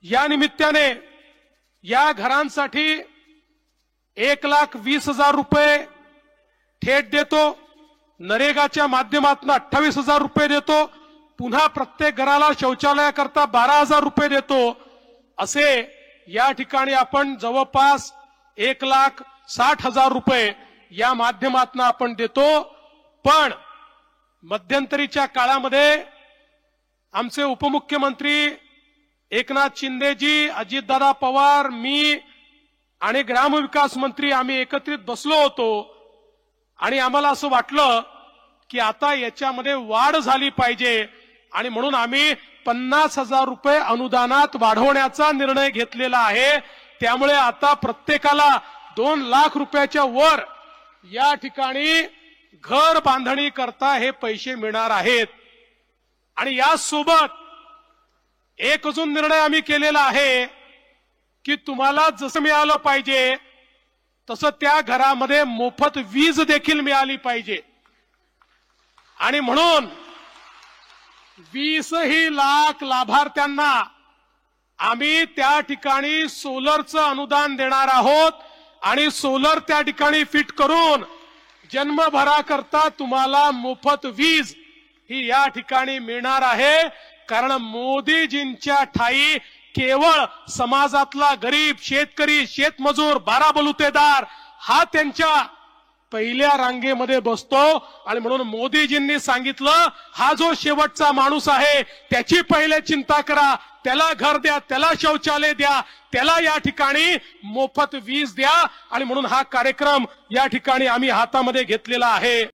या निमित्ताने या घरांसाठी 1,20,000 रुपये थेट देतो। नरेगाच्या माध्यमातून 28,000 रुपये देतो। पुन्हा प्रत्येक घराला शौचालयाकरता 12,000 रुपये देतो। असे या ठिकाणी आपण जवळपास 1,60,000 रुपये या माध्यमातून आपण देतो। पण मध्यंतरीच्या काळामध्ये आमचे उपमुख्यमंत्री एकनाथ शिंदेजी, अजितदादा पवार, मी आणि ग्रामविकास मंत्री आम्ही एकत्रित बसलो होतो आणि आम्हाला असं वाटलं की आता याच्यामध्ये वाढ झाली पाहिजे आणि म्हणून आम्ही 50,000 रुपये अनुदानात वाढवण्याचा निर्णय घेतलेला आहे। त्यामुळे आता प्रत्येकाला 2 लाख रुपयाच्या वर या ठिकाणी घर बांधणी करता हे पैसे मिळणार आहेत। आणि यासोबत एक अजून निर्णय आम्ही केलेला आहे की तुम्हाला जसं मिळालं पाहिजे तसं त्या घरामध्ये मोफत वीज देखील मिळाली पाहिजे। आणि म्हणून 20 लाख लाभार्थ्यांना आम्ही त्या ठिकाणी सोलरचं अनुदान देणार आहोत आणि सोलर त्या ठिकाणी फिट करून जन्मभराकरता तुम्हाला मोफत वीज ही या ठिकाणी मिळणार आहे। कारण मोदीजींच्या ठाई केवळ समाजातला गरीब शेतकरी, शेतमजूर, 12 बलुतेदार हा त्यांच्या पहिल्या रांगेमध्ये बसतो आणि म्हणून मोदीजींनी सांगितलं हा जो शेवटचा माणूस आहे त्याची पहिले चिंता करा, त्याला घर द्या, त्याला शौचालय द्या, त्याला या ठिकाणी मोफत वीज द्या। आणि म्हणून हा कार्यक्रम या ठिकाणी आम्ही हातामध्ये घेतलेला आहे।